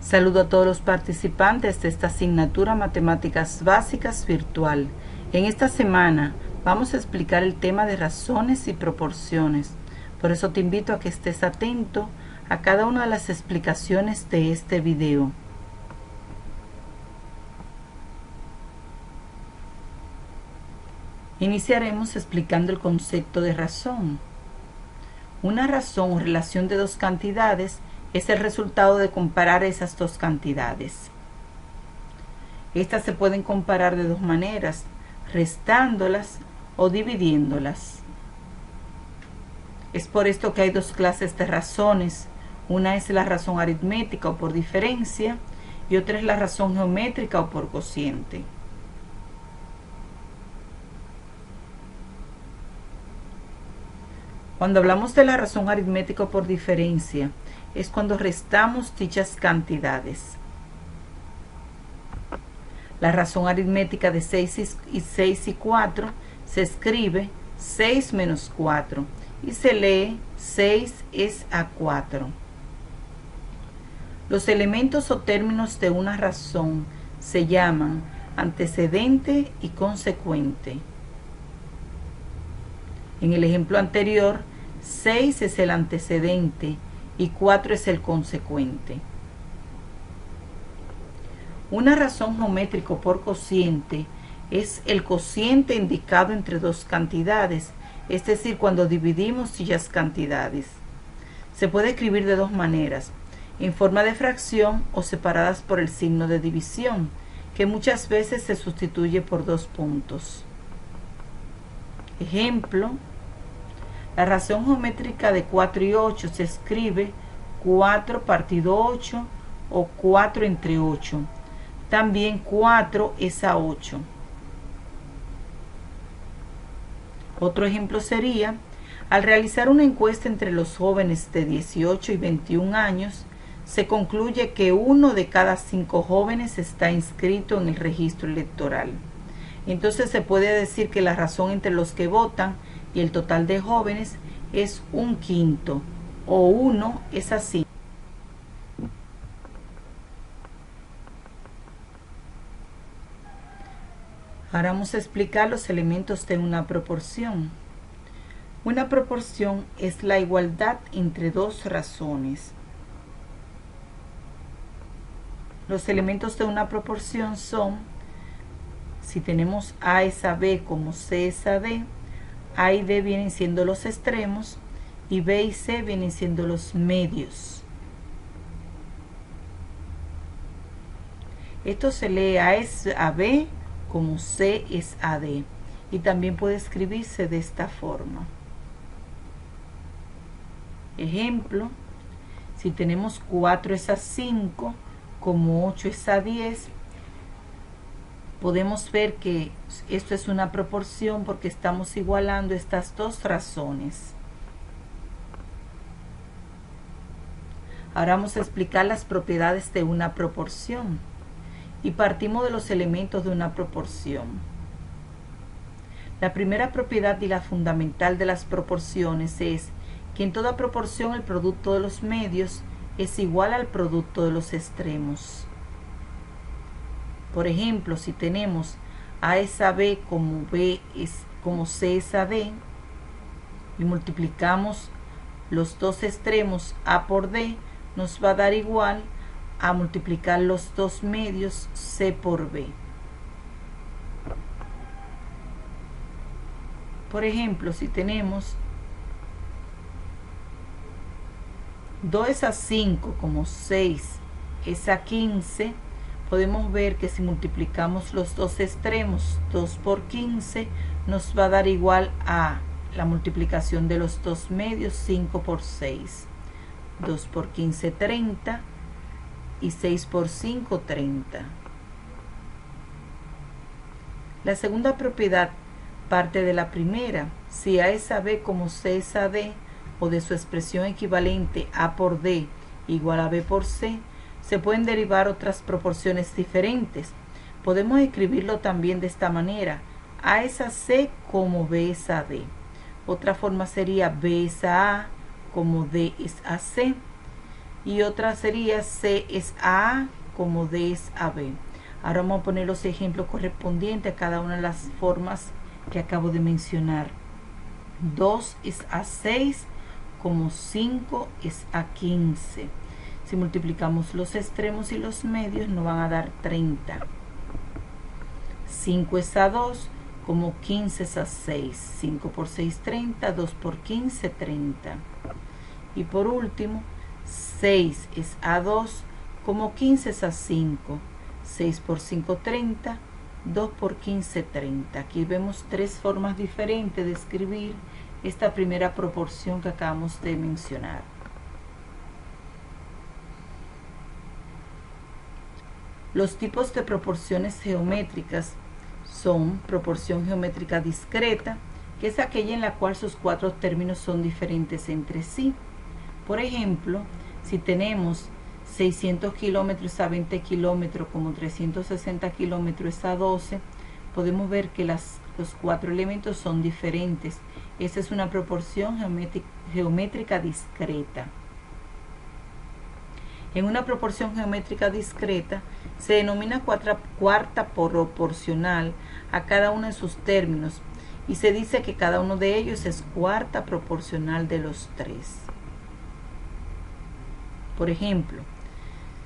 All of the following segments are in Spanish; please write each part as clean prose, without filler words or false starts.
Saludo a todos los participantes de esta asignatura Matemáticas Básicas Virtual. En esta semana vamos a explicar el tema de razones y proporciones. Por eso te invito a que estés atento a cada una de las explicaciones de este video. Iniciaremos explicando el concepto de razón. Una razón o relación de dos cantidades es el resultado de comparar esas dos cantidades. Estas se pueden comparar de dos maneras, restándolas o dividiéndolas. Es por esto que hay dos clases de razones. Una es la razón aritmética o por diferencia y otra es la razón geométrica o por cociente. Cuando hablamos de la razón aritmética o por diferencia, es cuando restamos dichas cantidades. La razón aritmética de 6 y 4 se escribe 6 menos 4 y se lee 6 es a 4. Los elementos o términos de una razón se llaman antecedente y consecuente. En el ejemplo anterior, 6 es el antecedente y 4 es el consecuente. Una razón geométrica por cociente es el cociente indicado entre dos cantidades, es decir, cuando dividimos dichas cantidades. Se puede escribir de dos maneras, en forma de fracción o separadas por el signo de división, que muchas veces se sustituye por dos puntos. Ejemplo, la razón geométrica de 4 y 8 se escribe 4 partido 8 o 4 entre 8. También 4 es a 8. Otro ejemplo sería, al realizar una encuesta entre los jóvenes de 18 y 21 años, se concluye que 1 de cada 5 jóvenes está inscrito en el registro electoral. Entonces se puede decir que la razón entre los que votan y el total de jóvenes es 1/5 o 1 es a 5. Ahora vamos a explicar los elementos de una proporción. Una proporción es la igualdad entre dos razones. Los elementos de una proporción son, si tenemos A es a B como C es a D, A y D vienen siendo los extremos y B y C vienen siendo los medios. Esto se lee A es a B como C es a D y también puede escribirse de esta forma. Ejemplo, si tenemos 4 es a 5 como 8 es a 10, podemos ver que esto es una proporción porque estamos igualando estas dos razones. Ahora vamos a explicar las propiedades de una proporción y partimos de los elementos de una proporción. La primera propiedad y la fundamental de las proporciones es que en toda proporción el producto de los medios es igual al producto de los extremos. Por ejemplo, si tenemos A es a B como C es a D y multiplicamos los dos extremos A por D, nos va a dar igual a multiplicar los dos medios C por B. Por ejemplo, si tenemos 2 es a 5 como 6 es a 15, podemos ver que si multiplicamos los dos extremos 2 por 15 nos va a dar igual a la multiplicación de los dos medios 5 por 6. 2 por 15 30 y 6 por 5 30. La segunda propiedad parte de la primera. Si A es a B como C es a D o de su expresión equivalente A por D igual a B por C, se pueden derivar otras proporciones diferentes. Podemos escribirlo también de esta manera: A es a C como B es a D. Otra forma sería B es a A como D es a C. y otra sería C es a A como D es a B. Ahora vamos a poner los ejemplos correspondientes a cada una de las formas que acabo de mencionar. 2 es a 6 como 5 es a 15. Si multiplicamos los extremos y los medios nos van a dar 30. 5 es a 2 como 15 es a 6. 5 por 6, 30. 2 por 15, 30. Y por último, 6 es a 2 como 15 es a 5. 6 por 5, 30. 2 por 15, 30. Aquí vemos tres formas diferentes de escribir esta primera proporción que acabamos de mencionar. Los tipos de proporciones geométricas son proporción geométrica discreta, que es aquella en la cual sus cuatro términos son diferentes entre sí. Por ejemplo, si tenemos 600 kilómetros a 20 kilómetros como 360 kilómetros a 12, podemos ver que los cuatro elementos son diferentes. Esa es una proporción geométrica discreta. En una proporción geométrica discreta se denomina cuarta proporcional a cada uno de sus términos y se dice que cada uno de ellos es cuarta proporcional de los tres. Por ejemplo,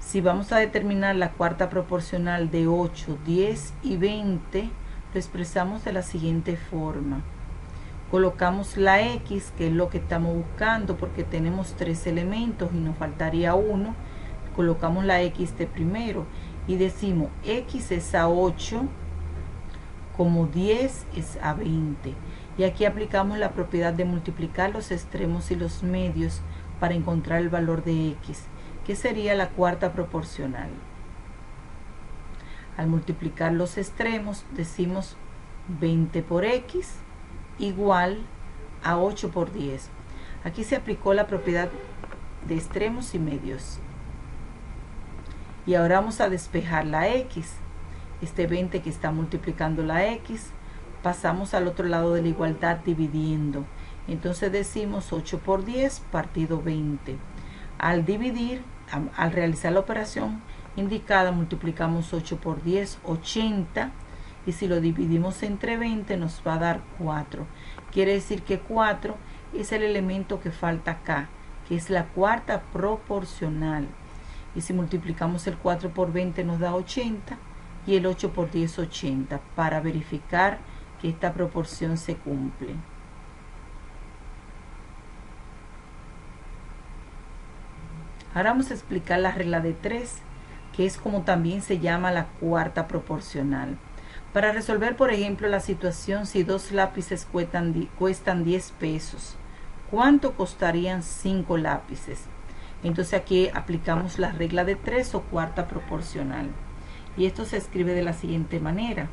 si vamos a determinar la cuarta proporcional de 8, 10 y 20, lo expresamos de la siguiente forma. Colocamos la X, que es lo que estamos buscando porque tenemos tres elementos y nos faltaría uno. Colocamos la X de primero y decimos X es a 8 como 10 es a 20. Y aquí aplicamos la propiedad de multiplicar los extremos y los medios para encontrar el valor de X, que sería la cuarta proporcional. Al multiplicar los extremos decimos 20 por X igual a 8 por 10. Aquí se aplicó la propiedad de extremos y medios. Y ahora vamos a despejar la X. Este 20 que está multiplicando la X, pasamos al otro lado de la igualdad dividiendo. Entonces decimos 8 por 10 partido 20. Al dividir, al realizar la operación indicada, multiplicamos 8 por 10, 80. Y si lo dividimos entre 20 nos va a dar 4. Quiere decir que 4 es el elemento que falta acá, que es la cuarta proporcional. Y si multiplicamos el 4 por 20 nos da 80 y el 8 por 10 80 para verificar que esta proporción se cumple. Ahora vamos a explicar la regla de 3, que es como también se llama la cuarta proporcional. Para resolver, por ejemplo, la situación si dos lápices cuestan 10 pesos, ¿cuánto costarían 5 lápices? Entonces aquí aplicamos la regla de 3 o cuarta proporcional. Y esto se escribe de la siguiente manera.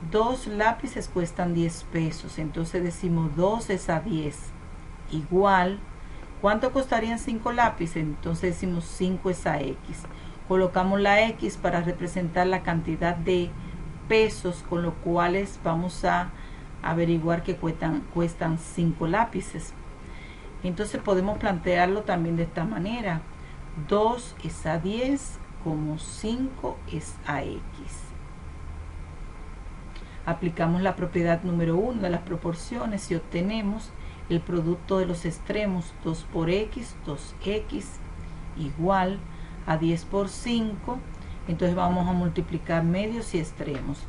2 lápices cuestan 10 pesos, entonces decimos 2 es a 10 igual. ¿Cuánto costarían 5 lápices? Entonces decimos 5 es a X. Colocamos la X para representar la cantidad de pesos con los cuales vamos a averiguar que cuestan 5 lápices. Entonces podemos plantearlo también de esta manera. 2 es a 10 como 5 es a X. Aplicamos la propiedad número 1 de las proporciones y obtenemos el producto de los extremos 2 por X, 2X igual a 10 por 5. Entonces vamos a multiplicar medios y extremos.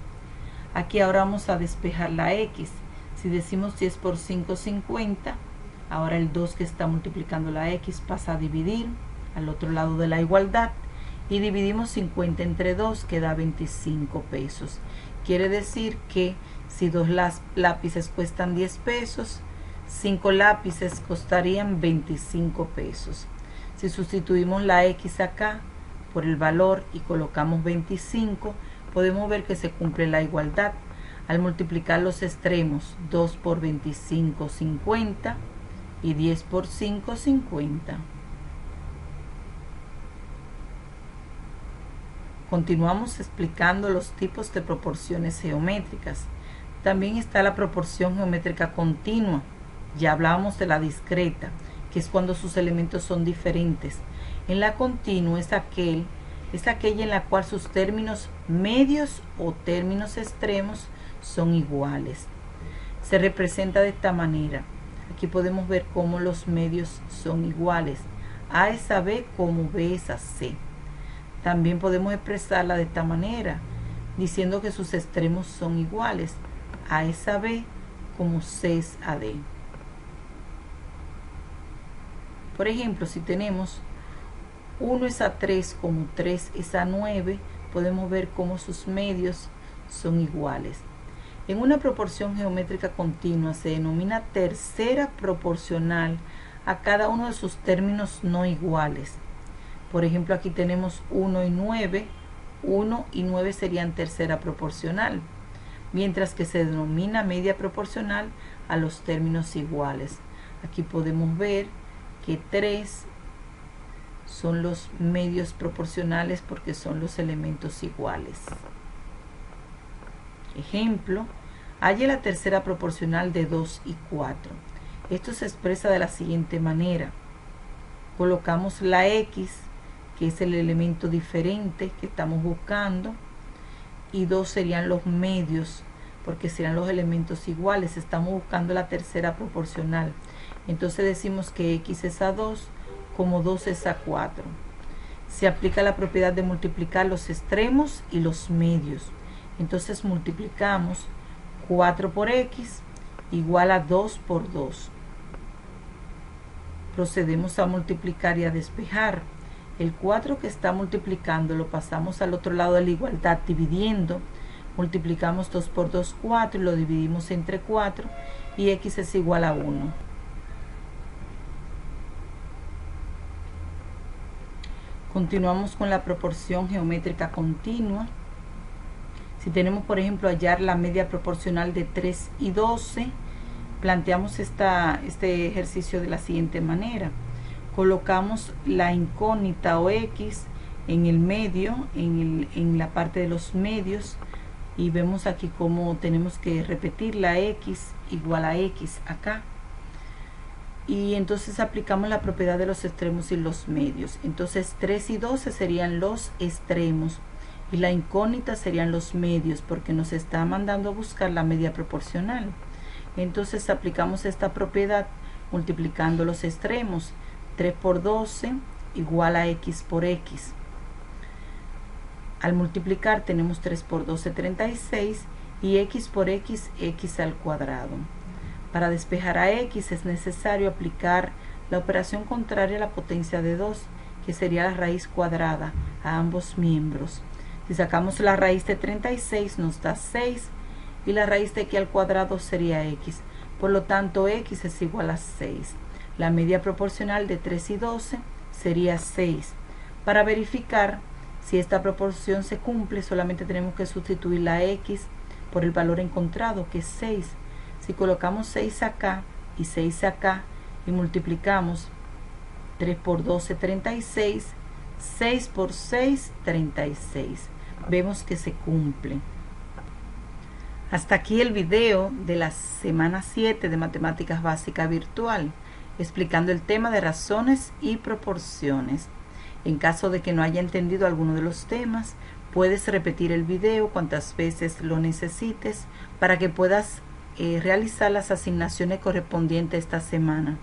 Aquí ahora vamos a despejar la X. Si decimos 10 por 5, 50. Ahora el 2 que está multiplicando la X pasa a dividir al otro lado de la igualdad. Y dividimos 50 entre 2, que da 25 pesos. Quiere decir que si 2 lápices cuestan 10 pesos, 5 lápices costarían 25 pesos. Si sustituimos la X acá por el valor y colocamos 25, podemos ver que se cumple la igualdad. Al multiplicar los extremos, 2 por 25, 50 y 10 por 5, 50. Continuamos explicando los tipos de proporciones geométricas. También está la proporción geométrica continua. Ya hablábamos de la discreta, que es cuando sus elementos son diferentes. En la continua es aquella en la cual sus términos medios o términos extremos son iguales. Se representa de esta manera. Aquí podemos ver cómo los medios son iguales. A es a B como B es a C. También podemos expresarla de esta manera, diciendo que sus extremos son iguales. A es a B como C es a D. Por ejemplo, si tenemos 1 es a 3 como 3 es a 9, podemos ver cómo sus medios son iguales. En una proporción geométrica continua se denomina tercera proporcional a cada uno de sus términos no iguales. Por ejemplo, aquí tenemos 1 y 9. 1 y 9 serían tercera proporcional, mientras que se denomina media proporcional a los términos iguales. Aquí podemos ver que 3 son los medios proporcionales porque son los elementos iguales. Ejemplo, halle la tercera proporcional de 2 y 4. Esto se expresa de la siguiente manera. Colocamos la X, que es el elemento diferente que estamos buscando, y 2 serían los medios, porque serán los elementos iguales. Estamos buscando la tercera proporcional. Entonces decimos que X es a 2 como 2 es a 4. Se aplica la propiedad de multiplicar los extremos y los medios. Entonces multiplicamos 4 por X igual a 2 por 2. Procedemos a multiplicar y a despejar. El 4 que está multiplicando lo pasamos al otro lado de la igualdad dividiendo. Multiplicamos 2 por 2, 4 y lo dividimos entre 4 y X es igual a 1. Continuamos con la proporción geométrica continua. Si tenemos, por ejemplo, hallar la media proporcional de 3 y 12, planteamos este ejercicio de la siguiente manera. Colocamos la incógnita o X en el medio, en la parte de los medios, y vemos aquí cómo tenemos que repetir la X igual a X acá. Y entonces aplicamos la propiedad de los extremos y los medios. Entonces 3 y 12 serían los extremos y la incógnita serían los medios, porque nos está mandando a buscar la media proporcional. Entonces aplicamos esta propiedad multiplicando los extremos. 3 por 12 igual a X por X. Al multiplicar tenemos 3 por 12, 36, y X por X, X al cuadrado. Para despejar a X es necesario aplicar la operación contraria a la potencia de 2, que sería la raíz cuadrada a ambos miembros. Si sacamos la raíz de 36 nos da 6 y la raíz de X al cuadrado sería X. Por lo tanto, X es igual a 6. La media proporcional de 3 y 12 sería 6. Para verificar si esta proporción se cumple, solamente tenemos que sustituir la X por el valor encontrado, que es 6. Si colocamos 6 acá y 6 acá y multiplicamos 3 por 12, 36, 6 por 6, 36. Vemos que se cumple. Hasta aquí el video de la semana 7 de Matemáticas Básicas Virtual, explicando el tema de razones y proporciones. En caso de que no haya entendido alguno de los temas, puedes repetir el video cuantas veces lo necesites para que puedas realizar las asignaciones correspondientes esta semana.